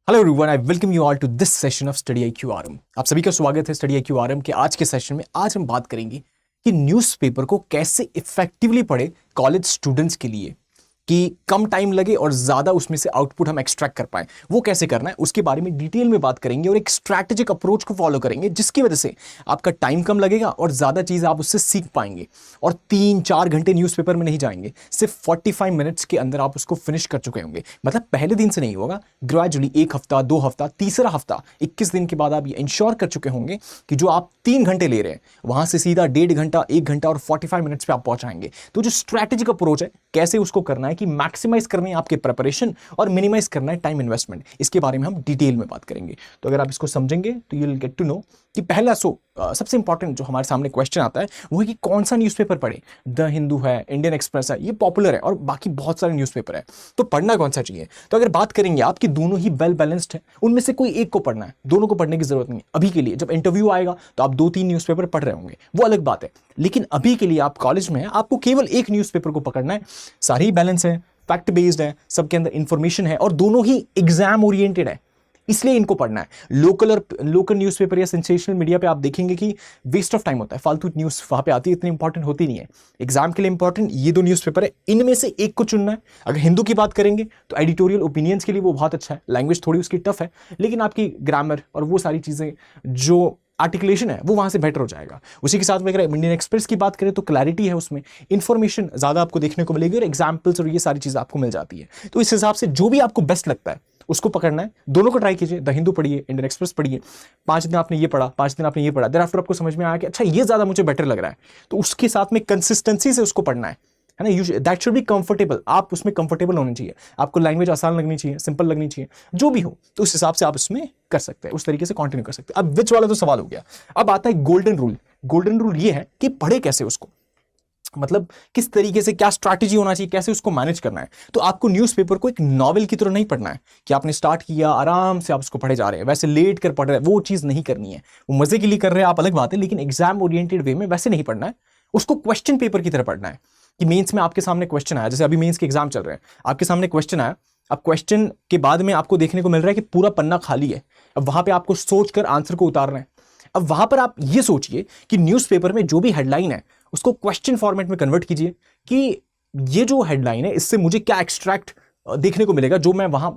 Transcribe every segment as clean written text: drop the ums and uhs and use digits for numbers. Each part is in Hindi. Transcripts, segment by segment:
Hello everyone, I welcome you all to this session of study IQ RM। आप सभी का स्वागत है स्टडी IQ RM के आज के सेशन में। आज हम बात करेंगे कि न्यूज़पेपर को कैसे इफेक्टिवली पढ़े कॉलेज स्टूडेंट्स के लिए कि कम टाइम लगे और ज़्यादा उसमें से आउटपुट हम एक्सट्रैक्ट कर पाएं। वो कैसे करना है उसके बारे में डिटेल में बात करेंगे और एक स्ट्रैटेजिक अप्रोच को फॉलो करेंगे जिसकी वजह से आपका टाइम कम लगेगा और ज़्यादा चीज़ आप उससे सीख पाएंगे और 3-4 घंटे न्यूज़पेपर में नहीं जाएंगे, सिर्फ 45 मिनट्स के अंदर आप उसको फिनिश कर चुके होंगे। मतलब पहले दिन से नहीं होगा, ग्रेजुअली 1 हफ्ता, 2 हफ्ता, तीसरा हफ्ता, 21 दिन के बाद आप ये इंश्योर कर चुके होंगे कि जो आप 3 घंटे ले रहे हैं वहां से सीधा 1.5 घंटा, 1 घंटा और 45 मिनट्स पे आप पहुंचाएंगे। तो जो स्ट्रैटेजिक अप्रोच है कैसे उसको करना है कि मैक्सिमाइज करनी है आपके प्रिपरेशन और मिनिमाइज करना है टाइम इन्वेस्टमेंट, इसके बारे में हम डिटेल में बात करेंगे। तो अगर आप इसको समझेंगे तो you will get to know कि पहला सबसे इंपॉर्टेंट जो हमारे सामने क्वेश्चन आता है वो है कि कौन सा न्यूज़पेपर पढ़े। द हिंदू है, इंडियन एक्सप्रेस है, ये पॉपुलर है और बाकी बहुत सारे न्यूज़पेपर है, तो पढ़ना कौन सा चाहिए। तो अगर बात करेंगे आपकी दोनों ही वेल बैलेंस्ड है, उनमें से कोई एक को पढ़ना है, दोनों को पढ़ने की जरूरत नहीं है अभी के लिए। जब इंटरव्यू आएगा तो आप 2-3 न्यूज़पेपर पढ़ रहे होंगे, वो अलग बात है, लेकिन अभी के लिए आप कॉलेज में हैं, आपको केवल एक न्यूज़पेपर को पकड़ना है। सारी बैलेंस है, फैक्ट बेस्ड है, सबके अंदर इंफॉर्मेशन है और दोनों ही एग्जाम ओरिएंटेड है, इसलिए इनको पढ़ना है। लोकल न्यूज़पेपर या सेंसेशनल मीडिया पे आप देखेंगे कि वेस्ट ऑफ टाइम होता है, फालतू न्यूज़ वहां पे आती है, इतनी इंपॉर्टेंट होती नहीं है। एग्जाम के लिए इंपॉर्टेंट ये 2 न्यूज़पेपर है, इनमें से एक को चुनना है। अगर हिंदू की बात करेंगे तो एडिटोरियल ओपिनियंस के लिए वो बहुत अच्छा है, लैंग्वेज थोड़ी उसकी टफ है, लेकिन आपकी ग्रामर और वो सारी चीज़ें जो आर्टिकुलेशन है वो वहां से बेटर हो जाएगा। उसी के साथ में अगर इंडियन एक्सप्रेस की बात करें तो क्लैरिटी है, उसमें इंफॉर्मेशन ज्यादा आपको देखने को मिलेगी और एग्जाम्पल्स और ये सारी चीजें आपको मिल जाती है। तो इस हिसाब से जो भी आपको बेस्ट लगता है उसको पकड़ना है, दोनों को ट्राई कीजिए। द हिंदू पढ़िए, इंडियन एक्सप्रेस पढ़िए, 5 दिन आपने ये पढ़ा, 5 दिन आपने ये पढ़ा, देयर आफ्टर आपको समझ में आया कि अच्छा ये ज्यादा मुझे बेटर लग रहा है, तो उसके साथ में कंसिस्टेंसी से उसको पढ़ना है ना। दैट शुड बी कंफर्टेबल, आप उसमें कंफर्टेबल होने चाहिए, आपको लैंग्वेज आसान लगनी चाहिए, सिंपल लगनी चाहिए, जो भी हो, तो उस हिसाब से आप उसमें कर सकते हैं, उस तरीके से कंटिन्यू कर सकते हैं। अब विच वाला तो सवाल हो गया, अब आता है गोल्डन रूल। गोल्डन रूल ये है कि पढ़े कैसे उसको, मतलब किस तरीके से, क्या स्ट्रैटेजी होना चाहिए, कैसे उसको मैनेज करना है। तो आपको न्यूज़पेपर को एक नॉवेल की तरह नहीं पढ़ना है कि आपने स्टार्ट किया आराम से आप उसको पढ़े जा रहे हैं, वैसे लेट कर पढ़ रहे हैं, वो चीज़ नहीं करनी है। वो मजे के लिए कर रहे हैं आप, अलग बात है, लेकिन एग्जाम ओरिएंटेड वे में वैसे नहीं पढ़ना है, उसको क्वेश्चन पेपर की तरह पढ़ना है। कि मेंस में आपके सामने क्वेश्चन आया, जैसे अभी मेंस के एग्जाम चल रहे हैं, आपके सामने क्वेश्चन आया, अब क्वेश्चन के बाद में आपको देखने को मिल रहा है कि पूरा पन्ना खाली है, अब वहां पे आपको सोचकर आंसर को उतारना है। अब वहां पर आप ये सोचिए कि न्यूज़पेपर में जो भी हेडलाइन है उसको क्वेश्चन फॉर्मेट में कन्वर्ट कीजिए कि ये जो हेडलाइन है इससे मुझे क्या एक्सट्रैक्ट देखने को मिलेगा जो मैं वहां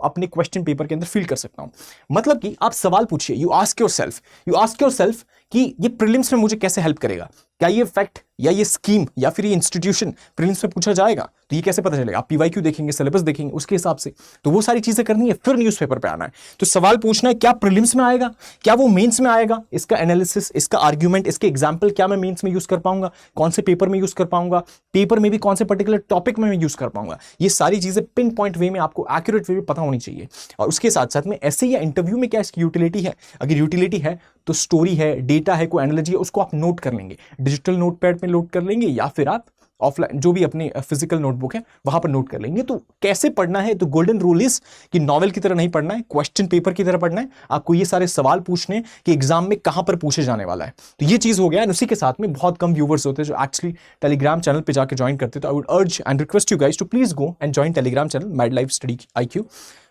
अपने क्वेश्चन पेपर के अंदर फिल कर सकता हूं। मतलब कि आप सवाल पूछिए, यू आस्क योरसेल्फ कि ये प्रीलिम्स में मुझे कैसे हेल्प करेगा, क्या ये फैक्ट या ये स्कीम या फिर ये इंस्टीट्यूशन प्रीलिम्स में पूछा जाएगा, तो ये कैसे पता चलेगा। आप PYQ देखेंगे, सिलेबस देखेंगे, उसके हिसाब से तो वो सारी चीजें करनी है, फिर न्यूज़पेपर पे आना है। तो सवाल पूछना है, क्या प्रीलिम्स में आएगा, क्या वो मेंस में आएगा, इसका एनालिसिस, इसका आर्ग्यूमेंट, इसके एग्जाम्पल क्या मैं मेंस में यूज कर पाऊंगा, कौन से पेपर में यूज कर पाऊंगा, पेपर में भी कौन से पर्टिकुलर टॉपिक में मैं यूज कर पाऊंगा। ये सारी चीजें पिन पॉइंट वे में आपको एक्यूरेट वे में पता होनी चाहिए। और उसके साथ साथ में ऐसे या इंटरव्यू में क्या इसकी यूटिलिटी है, अगर यूटिलिटी है तो स्टोरी है, डेटा है, कोई एनालॉजी है, उसको आप नोट कर लेंगे, डिजिटल नोटपैड में नोट कर लेंगे या फिर आप ऑफलाइन जो भी अपने फिजिकल नोटबुक है वहां पर नोट कर लेंगे। तो कैसे पढ़ना है, तो गोल्डन रूल इज कि नॉवेल की तरह नहीं पढ़ना है, क्वेश्चन पेपर की तरह पढ़ना है। आपको ये सारे सवाल पूछने कि एग्जाम में कहां पर पूछे जाने वाला है। तो ये चीज हो गया। उसी के साथ में बहुत कम व्यूवर्स होते हैं जो एक्चुअली टेलीग्राम चैनल पे जाकर ज्वाइन करते, तो I would urge and request you guys to please go and join Telegram channel mad life study IQ।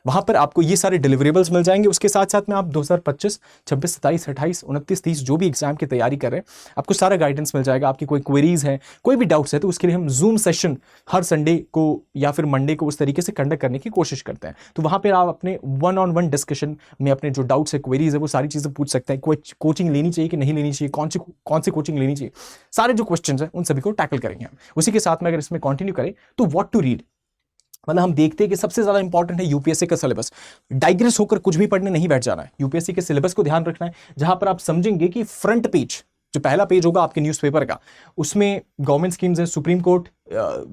वहां पर आपको ये सारे डिलीवरेबल्स मिल जाएंगे। उसके साथ साथ में आप 2025, 26, 27, 28, 29, 30 जो भी एग्जाम की तैयारी कर रहे हैं, आपको सारा गाइडेंस मिल जाएगा। आपकी कोई क्वेरीज है, कोई भी डाउट्स है, तो उसके लिए हम जूम सेशन हर संडे को या फिर मंडे को उस तरीके से कंडक्ट करने की कोशिश करते हैं। तो वहां पर आप अपने 1-on-1 डिस्कशन में अपने जो डाउट्स है, क्वेरीज है, वो सारी चीजें पूछ सकते हैं। कोई कोचिंग लेनी चाहिए कि नहीं लेनी चाहिए, कौन सी कोचिंग लेनी चाहिए, सारे जो क्वेश्चन है उन सभी को टैकल करेंगे हम। उसी के साथ में अगर इसमें कंटिन्यू करें तो व्हाट टू रीड, मतलब हम देखते हैं कि सबसे ज्यादा इंपॉर्टेंट है यूपीएससी का सिलेबस। डाइग्रेस होकर कुछ भी पढ़ने नहीं बैठ जाना है, यूपीएससी के सिलेबस को ध्यान रखना है, जहां पर आप समझेंगे कि फ्रंट पेज, जो पहला पेज होगा आपके न्यूज़पेपर का, उसमें गवर्नमेंट स्कीम्स है, सुप्रीम कोर्ट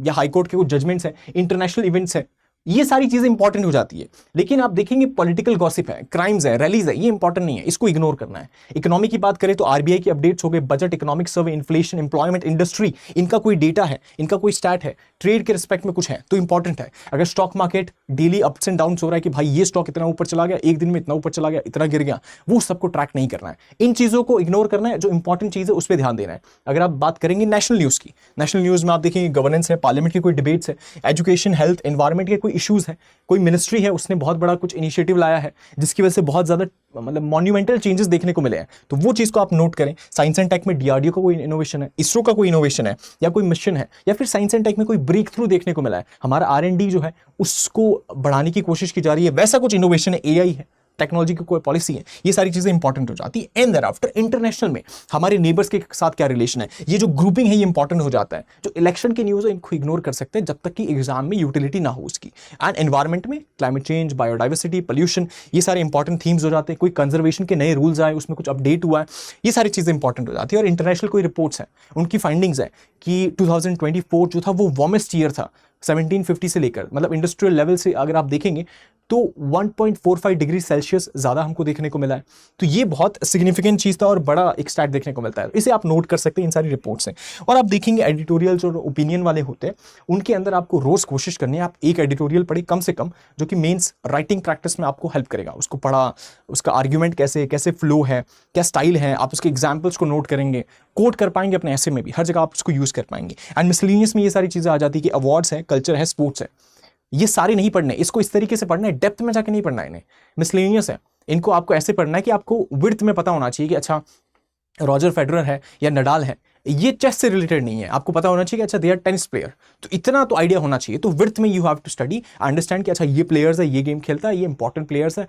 या हाई कोर्ट के कुछ जजमेंट्स है, इंटरनेशनल इवेंट्स है, ये सारी चीजें इंपॉर्टेंट हो जाती है। लेकिन आप देखेंगे पॉलिटिकल गॉसिप है, क्राइम्स है, रैलीज है, ये इंपॉर्टेंट नहीं है, इसको इग्नोर करना है। इकोनॉमी की बात करें तो आरबीआई की अपडेट्स हो गए, budget, economic survey, inflation, employment, industry, इनका कोई डेटा है, इनका कोई स्टैट है, ट्रेड के रिस्पेक्ट में कुछ है तो इंपॉर्टेंट है। अगर stock market daily ups and down हो रहा है कि भाई ये स्टॉक इतना ऊपर चला गया, एक दिन में इतना ऊपर चला गया, इतना गिर गया, वो सबको ट्रैक नहीं करना है, इन चीजों को इग्नोर करना है। जो इंपॉर्टेंट चीज है उस पर ध्यान देना है। अगर आप बात करेंगे नेशनल न्यूज की, नेशनल न्यूज में आप देखेंगे गवर्नेंस है, पार्लियामेंट की कोई डिबेट्स है, एजुकेशन, हेल्थ, एनवायरमेंट के कोई कोई इश्यूज है, कोई मिनिस्ट्री है उसने बहुत बड़ा कुछ इनिशिएटिव लाया है जिसकी वजह से बहुत ज़्यादा मतलब मॉन्यूमेंटल चेंजेस देखने को मिले हैं, तो वो चीज़ को आप नोट करें। साइंस एंड टेक में डीआरडीओ का कोई इनोवेशन है, इसरो का कोई इनोवेशन है, या कोई मिशन है, या फिर साइंस एंड टेक में कोई ब्रेक थ्रू देखने को मिला है, हमारा R&D जो है उसको बढ़ाने की कोशिश की जा रही है, वैसा कुछ इनोवेशन है, AI है, टेक्नोलॉजी की कोई पॉलिसी है, ये सारी चीजें इंपॉर्टेंट हो जाती है। एंड देयर आफ्टर इंटरनेशनल में हमारे नेबर्स के साथ क्या रिलेशन है, ये जो ग्रुपिंग है ये इंपॉर्टेंट हो जाता है। जो इलेक्शन के न्यूज़ है इनको इग्नोर कर सकते हैं जब तक कि एग्जाम में यूटिलिटी ना हो उसकी। एंड एनवायरमेंट में क्लाइमेट चेंज, बायोडाइवर्सिटी, पोल्यूशन, ये सारे इंपॉर्टेंट थीम्स हो जाते हैं। कोई कंजर्वेशन के नए रूल्स आए, उसमें कुछ अपडेट हुआ है, ये सारी चीजें इंपॉर्टेंट हो जाती है। और इंटरनेशनल कोई रिपोर्ट्स हैं, उनकी फाइंडिंग्स है कि 2024 जो था वो वार्मेस्ट ईयर था 1750 से लेकर, मतलब इंडस्ट्रियल लेवल से अगर आप देखेंगे तो 1.45 डिग्री सेल्सियस ज़्यादा हमको देखने को मिला है। तो ये बहुत सिग्निफिकेंट चीज़ था और बड़ा एक स्टैट देखने को मिलता है, इसे आप नोट कर सकते हैं इन सारी रिपोर्ट्स से। और आप देखेंगे एडिटोरियल्स और ओपिनियन वाले होते हैं, उनके अंदर आपको रोज़ कोशिश करनी है आप एक एडिटोरियल पढ़े कम से कम, जो कि मेंस राइटिंग प्रैक्टिस में आपको हेल्प करेगा। उसको पढ़ा, उसका आर्ग्यूमेंट कैसे कैसे फ्लो है, क्या स्टाइल है, आप उसके एग्जाम्पल्स को नोट करेंगे, कोट कर पाएंगे अपने ऐसे में भी, हर जगह आप उसको यूज़ कर पाएंगे। एंड मिसलेनियस में ये सारी चीज़ें आ जाती है कि अवार्ड्स है, कल्चर है, स्पोर्ट्स है, ये सारे नहीं पढ़ने, इसको इस तरीके से पढ़ना है, डेप्थ में जाके नहीं पढ़ना है इन्हें। मिसलेनियस है, इनको आपको ऐसे पढ़ना है कि आपको विड्थ में पता होना चाहिए कि अच्छा रॉजर फेडरर है या नडाल है, ये चेस से रिलेटेड नहीं है, आपको पता होना चाहिए कि अच्छा दे आर टेनिस प्लेयर, तो इतना तो आइडिया होना चाहिए। तो विड्थ में you have to study, understand कि अच्छा ये प्लेयर्स है, ये गेम खेलता है, ये इंपॉर्टेंट प्लेयर्स है,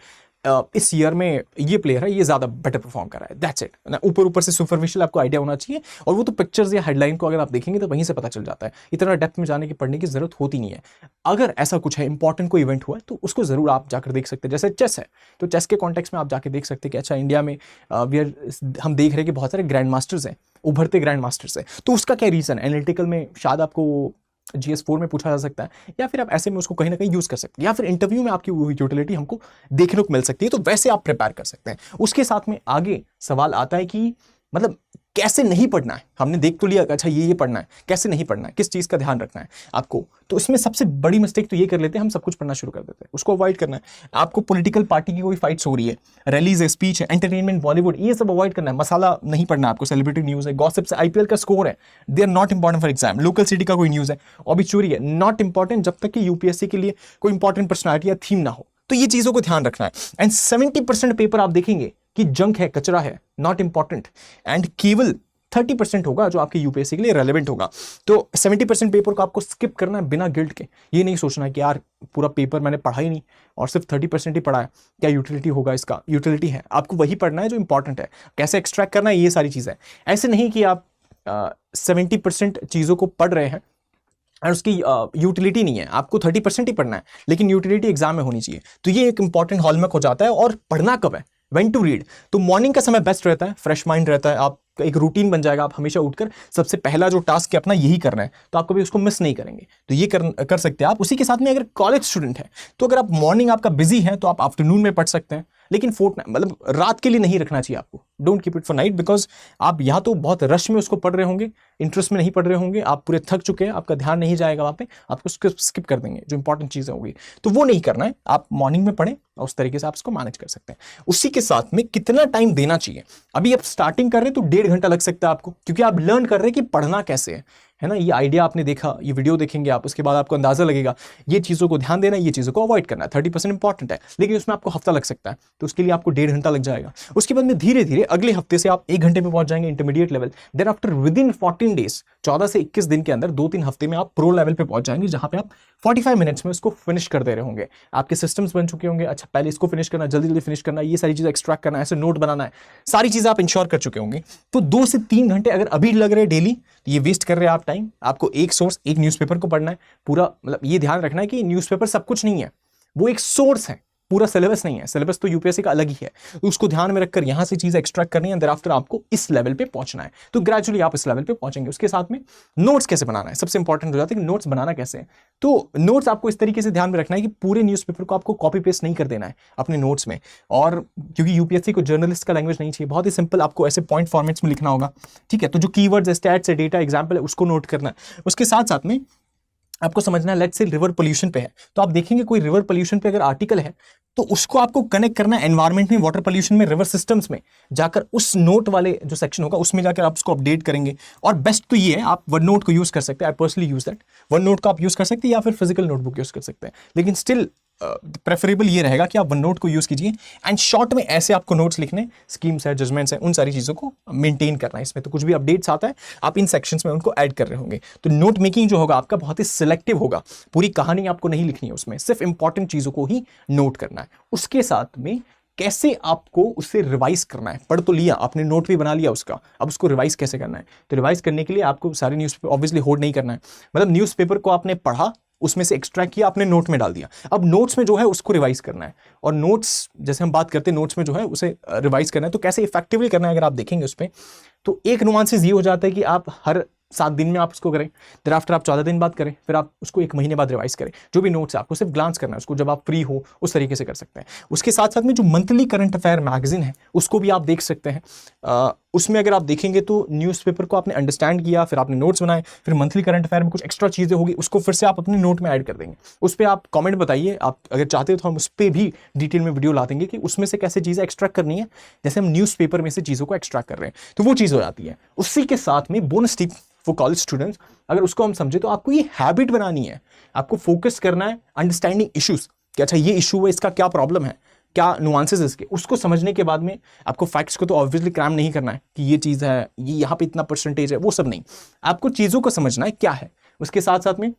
इस ईयर में ये प्लेयर है, ये ज़्यादा बेटर परफॉर्म कर रहा है, दैट्स इट। ऊपर ऊपर से सुपरफिशियल आपको आइडिया होना चाहिए, और वो तो पिक्चर्स या हेडलाइन को अगर आप देखेंगे तो वहीं से पता चल जाता है, इतना डेप्थ में जाने की पढ़ने की जरूरत होती नहीं है। अगर ऐसा कुछ है, इंपॉर्टेंट कोई इवेंट हुआ है तो उसको जरूर आप जाकर देख सकते हैं। जैसे चेस है, तो चेस के कॉन्टेक्स्ट में आप जाके देख सकते हैं कि अच्छा इंडिया में हम देख रहे हैं कि बहुत सारे ग्रैंड मास्टर्स हैं, उभरते ग्रैंड मास्टर्स हैं, तो उसका क्या रीज़न है। एनालिटिकल में शायद आपको GS4 में पूछा जा सकता है, या फिर आप ऐसे में उसको कहीं ना कहीं यूज कर सकते हैं, या फिर इंटरव्यू में आपकी यूटिलिटी हमको देखने को मिल सकती है, तो वैसे आप प्रिपेयर कर सकते हैं। उसके साथ में आगे सवाल आता है कि मतलब कैसे नहीं पढ़ना है। हमने देख तो लिया अच्छा ये पढ़ना है, कैसे नहीं पढ़ना है, किस चीज़ का ध्यान रखना है आपको। तो इसमें सबसे बड़ी मिस्टेक तो ये कर लेते हैं, हम सब कुछ पढ़ना शुरू कर देते हैं, उसको अवॉइड करना है। आपको पॉलिटिकल पार्टी की कोई फाइट्स हो रही है, रैलीज है, स्पीच है, एंटरटेनमेंट, बॉलीवुड, ये सब अवॉइड करना है। मसाला नहीं पढ़ना आपको, सेलिब्रिटी न्यूज़ है, गॉसिप से, IPL का स्कोर है, they are not important for exam. Local city का कोई न्यूज़ है, ऑबिचुरी है, नॉट इंपॉर्टेंट जब तक कि UPSC के लिए कोई इंपॉर्टेंट पर्सनैलिटी या थीम ना हो। तो ये चीज़ों को ध्यान रखना है। एंड 70% पेपर आप देखेंगे कि जंक है, कचरा है, नॉट इंपॉर्टेंट, एंड केवल 30% होगा जो आपके UPSC के लिए रेलेवेंट होगा। तो 70% पेपर को आपको स्किप करना है बिना गिल्ट के। ये नहीं सोचना है कि यार पूरा पेपर मैंने पढ़ा ही नहीं और सिर्फ 30% ही पढ़ा है, क्या यूटिलिटी होगा इसका। यूटिलिटी है, आपको वही पढ़ना है जो इंपॉर्टेंट है, कैसे एक्सट्रैक्ट करना है, ये सारी चीज़ें। ऐसे नहीं कि आप 70% चीज़ों को पढ़ रहे हैं और उसकी यूटिलिटी नहीं है, आपको 30% ही पढ़ना है, लेकिन यूटिलिटी एग्जाम में होनी चाहिए। तो ये एक इंपॉर्टेंट हॉलमार्क हो जाता है। और पढ़ना कब है, व्हेन टू रीड, तो मॉर्निंग का समय बेस्ट रहता है, फ्रेश माइंड रहता है, आप एक रूटीन बन जाएगा, आप हमेशा उठकर सबसे पहला जो टास्क है अपना यही करना है, तो आप कभी उसको मिस नहीं करेंगे। तो ये कर सकते हैं आप। उसी के साथ में अगर कॉलेज स्टूडेंट है तो अगर आप मॉर्निंग आपका बिजी है तो आप आफ्टरनून में पढ़ सकते हैं, लेकिन मतलब रात के लिए नहीं रखना चाहिए आपको। Don't keep it for night, because आप या तो बहुत रश में उसको पढ़ रहे होंगे, इंटरेस्ट में नहीं पढ़ रहे होंगे, आप पूरे थक चुके हैं, आपका ध्यान नहीं जाएगा वहाँ पे, आपको स्किप कर देंगे जो इंपॉर्टेंट चीज़ें होगी। तो वो नहीं करना है, आप मॉर्निंग में पढ़ें और उस तरीके से आप इसको मैनेज कर सकते हैं। उसी के साथ में कितना टाइम देना चाहिए, अभी आप स्टार्टिंग कर रहे हैं तो 1.5 घंटा लग सकता है आपको, क्योंकि आप लर्न कर रहे हैं कि पढ़ना कैसे है ना। ये आइडिया आपने देखा, ये वीडियो देखेंगे आप, उसके बाद आपको अंदाजा लगेगा ये चीज़ों को ध्यान देना है, ये चीज़ों को अवॉइड करना है। 30% इंपॉर्टेंट है, लेकिन उसमें आपको हफ्ता लग सकता है, तो उसके लिए आपको 1.5 घंटा लग जाएगा। उसके बाद में धीरे धीरे अगले हफ्ते से आप 1 घंटे में पहुंच जाएंगे intermediate level. Then after within 14 days, 14 से 21 दिन के अंदर, 2-3 हफ्ते में आप प्रो लेवल पे पहुंच जाएंगे, जहां पे आप 45 मिनट्स में उसको फिनिश कर दे रहे होंगे। आपके सिस्टम्स बन चुके होंगे, अच्छा पहले इसको फिनिश करना, जल्दी जल्दी फिनिश करना, ये सारी चीज़ें एक्सट्रैक्ट करना, ऐसे नोट बनाना है, सारी चीज़ें आप इंश्योर कर चुके होंगे। तो 2 से 3 घंटे अगर अभी लग रहे डेली, तो ये वेस्ट कर रहे हैं आप टाइम। आपको एक सोर्स, एक न्यूज़पेपर को पढ़ना है पूरा, मतलब ये ध्यान रखना है कि न्यूज़पेपर सब कुछ नहीं है, वो एक सोर्स है, पूरा सिलेबस नहीं है। सिलेबस तो UPSC का अलग ही है, तो उसको ध्यान में रखकर यहां से चीजें एक्सट्रैक्ट करनी है, देयरआफ्टर आपको इस लेवल पे पहुंचना है। तो ग्रेजुअली आप इस लेवल पे पहुंचेंगे। उसके साथ में नोट्स कैसे बनाना है, सबसे इंपॉर्टेंट हो जाता है कि नोट्स बनाना कैसे है। तो नोट्स आपको इस तरीके से ध्यान में रखना है कि पूरे न्यूज़पेपर को आपको कॉपी पेस्ट नहीं कर देना है अपने नोट्स में, और क्योंकि UPSC को जर्नलिस्ट का लैंग्वेज नहीं चाहिए, बहुत ही सिंपल आपको ऐसे पॉइंट फॉर्मेट्स में लिखना होगा, ठीक है। तो जो कीवर्ड्स है, स्टैट्स है, डेटा, एग्जाम्पल है, उसको नोट करना है। उसके साथ साथ में आपको समझना है, लेट्स से रिवर पोल्यूशन पे है, तो आप देखेंगे कोई रिवर पोल्यूशन पे अगर आर्टिकल है तो उसको आपको कनेक्ट करना है एनवायरमेंट में, वाटर पोल्यूशन में, रिवर सिस्टम्स में जाकर उस नोट वाले जो सेक्शन होगा उसमें जाकर आप उसको अपडेट करेंगे। और बेस्ट तो ये है, आप वन नोट को यूज कर सकते हैं, I personally use that, one note को आप यूज कर सकते हैं या फिर फिजिकल नोटबुक यूज कर सकते हैं, लेकिन स्टिल प्रेफरेबल ये रहेगा कि आप वन नोट को यूज कीजिए एंड शॉर्ट में ऐसे आपको नोट्स लिखने, स्कीम्स है, जजमेंट्स है, उन सारी चीज़ों को मेंटेन करना है। इसमें तो कुछ भी अपडेट्स आता है आप इन सेक्शंस में उनको ऐड कर रहे होंगे। तो नोट मेकिंग जो होगा आपका बहुत ही सिलेक्टिव होगा, पूरी कहानी आपको नहीं लिखनी है उसमें, सिर्फ इंपॉर्टेंट चीज़ों को ही नोट करना है। उसके साथ में कैसे आपको उसे रिवाइज करना है, पढ़ तो लिया आपने, नोट भी बना लिया उसका, अब उसको रिवाइज कैसे करना है। तो रिवाइज करने के लिए आपको सारे न्यूज़पेपर ऑब्वियसली होल्ड नहीं करना है, मतलब न्यूज़पेपर को आपने पढ़ा, उसमें से एक्सट्रैक्ट किया, आपने नोट में डाल दिया, अब नोट्स में जो है उसको रिवाइज करना है। और नोट्स जैसे हम बात करते हैं नोट्स में जो है उसे रिवाइज करना है, तो कैसे इफेक्टिवली करना है अगर आप देखेंगे उस पर, तो एक नुआंसेस ये हो जाता है कि आप हर 7 दिन में आप उसको करें, फिर आफ्टर आप 14 दिन बाद करें, फिर आप उसको 1 महीने बाद रिवाइज करें। जो भी नोट्स है आपको सिर्फ ग्लांस करना है उसको, जब आप फ्री हो उस तरीके से कर सकते हैं। उसके साथ साथ में जो मंथली करंट अफेयर मैगजीन है उसको भी आप देख सकते हैं। उसमें अगर आप देखेंगे तो न्यूज़पेपर को आपने अंडरस्टैंड किया, फिर आपने नोट्स बनाए, फिर मंथली करंट अफेयर में कुछ एक्स्ट्रा चीज़ें होगी उसको फिर से आप अपने नोट में ऐड कर देंगे। उस पर आप कमेंट बताइए, आप अगर चाहते हो तो हम उस पर भी डिटेल में वीडियो ला देंगे कि उसमें से कैसे चीज़ें एक्सट्रैक्ट करनी है, जैसे हम न्यूज़पेपर में से चीज़ों को एक्सट्रैक्ट कर रहे हैं, तो वो चीज़ हो जाती है। उसी के साथ में bonus tip for college students, अगर उसको हम समझे तो आपको ये हैबिट बनानी है, आपको फोकस करना है अंडरस्टैंडिंग इश्यूज, कि अच्छा ये इशू है, इसका क्या प्रॉब्लम है, क्या नुआंसेस इसके, उसको समझने के बाद में आपको फैक्ट्स को तो ऑब्वियसली क्रैम नहीं करना है कि ये चीज़ है, ये यहाँ पे इतना परसेंटेज है, वो सब नहीं, आपको चीज़ों को समझना है क्या है। उसके साथ साथ में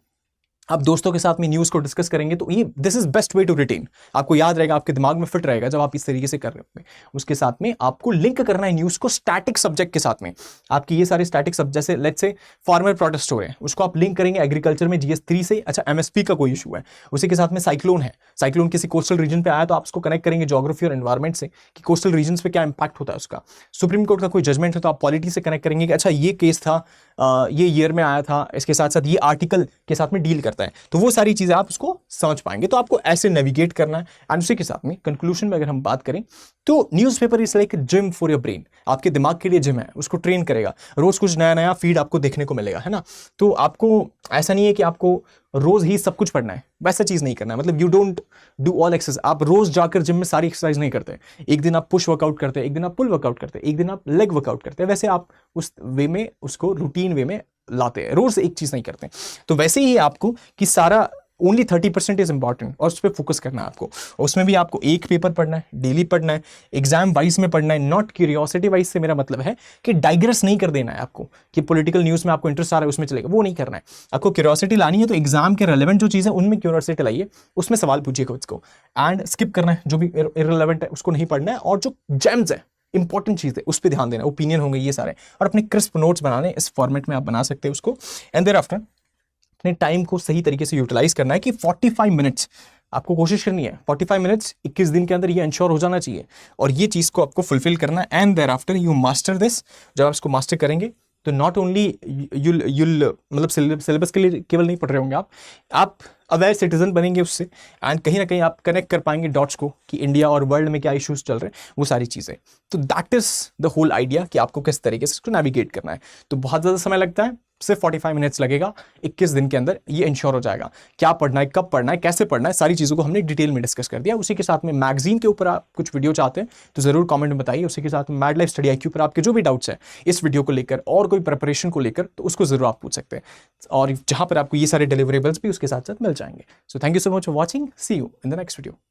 आप दोस्तों के साथ में न्यूज़ को डिस्कस करेंगे तो ये this is best way to retain, आपको याद रहेगा, आपके दिमाग में फिट रहेगा जब आप इस तरीके से कर रहे होंगे। उसके साथ में आपको लिंक करना है न्यूज़ को स्टैटिक सब्जेक्ट के साथ में, आपकी ये सारे स्टैटिक सब्जेक्ट, जैसे लेट्स से फार्मर प्रोटेस्ट हो रहे हैं, उसको आप लिंक करेंगे एग्रीकल्चर में GS3 से, अच्छा MSP का कोई इशू है, उसी के साथ में साइक्लोन है, साइक्लोन किसी कोस्टल रीजन पे आया तो आप उसको कनेक्ट करेंगे ज्योग्राफी और एनवायरमेंट से कि कोस्टल रीजन पे क्या इंपैक्ट होता है उसका। सुप्रीम कोर्ट का कोई जजमेंट है तो आप पॉलिटी से कनेक्ट करेंगे कि अच्छा ये केस था, ये ईयर में आया था, इसके साथ साथ ये आर्टिकल के साथ में डील करता है, तो वो सारी चीज़ें आप उसको समझ पाएंगे। तो आपको ऐसे नेविगेट करना है। एंड उसी के साथ में कंक्लूजन में अगर हम बात करें तो newspaper is like gym for your brain, आपके दिमाग के लिए जिम है, उसको ट्रेन करेगा, रोज कुछ नया नया फीड आपको देखने को मिलेगा, है ना। तो आपको ऐसा नहीं है कि आपको रोज ही सब कुछ पढ़ना है, वैसा चीज़ नहीं करना है, मतलब you don't do all exercise, आप रोज जाकर जिम में सारी एक्सरसाइज नहीं करते, एक दिन आप पुश वर्कआउट करते हैं, एक दिन आप पुल वर्कआउट करते हैं, एक दिन आप लेग वर्कआउट करते हैं, वैसे आप उस वे में उसको रूटीन वे में लाते हैं, रोज एक चीज़ नहीं करते। तो वैसे ही आपको कि सारा ओनली 30% इज इंपॉर्टेंट और उस पर फोकस करना है आपको। उसमें भी आपको एक पेपर पढ़ना है, डेली पढ़ना है, एग्जाम वाइज में पढ़ना है, नॉट क्यूरियोसिटी वाइज। से मेरा मतलब है कि डाइग्रेस नहीं कर देना है आपको कि पॉलिटिकल न्यूज़ में आपको इंटरेस्ट आ रहा है उसमें चलेगा, वो नहीं करना है। आपको क्यूरियोसिटी लानी है तो एग्जाम के रेलेवेंट जो चीज़ है उनमें क्यूरियोसिटी लाइए, उसमें सवाल पूछिएगा उसको, एंड स्किप करना है जो भी इररिलेवेंट है उसको नहीं पढ़ना है, और जो जेम्स है इंपॉर्टेंट चीज़ है उस पर ध्यान देना, ओपिनियन होंगे ये सारे, और अपने क्रिस्प नोट्स बनाने, इस फॉर्मेट में आप बना सकते हैं उसको। एंड देयर आफ्टर अपने टाइम को सही तरीके से यूटिलाइज करना है कि 45 मिनट्स आपको कोशिश करनी है, 45 मिनट्स 21 दिन के अंदर ये इंश्योर हो जाना चाहिए, और ये चीज़ को आपको फुलफिल करना है। And thereafter you master this, जब आप इसको मास्टर करेंगे तो नॉट ओनली युल मतलब सिलेबस के लिए केवल नहीं पढ़ रहे होंगे आप अवेयर सिटीजन बनेंगे उससे, एंड कहीं ना कहीं आप कनेक्ट कर पाएंगे डॉट्स को कि इंडिया और वर्ल्ड में क्या इश्यूज चल रहे हैं, वो सारी चीज़ें। तो that is the whole idea कि आपको किस तरीके से इसको नेविगेट करना है। तो बहुत ज़्यादा समय लगता है, सिर्फ 45 मिनट्स लगेगा, 21 दिन के अंदर ये इंश्योर हो जाएगा। क्या पढ़ना है, कब पढ़ना है, कैसे पढ़ना है, सारी चीज़ों को हमने डिटेल में डिस्कस कर दिया। उसी के साथ में मैगजीन के ऊपर आप कुछ वीडियो चाहते हैं तो ज़रूर कमेंट में बताइए। उसी के साथ में मैड लाइफ स्टडी IQ पर आपके जो भी डाउट्स है इस वीडियो को लेकर और कोई प्रिपरेशन को लेकर, तो उसको ज़रूर आप पूछ सकते हैं, और जहाँ पर आपको ये सारे डिलीवरेबल्स भी उसके साथ साथ मिल जाएंगे। So thank you so much for watching, see you in the next video.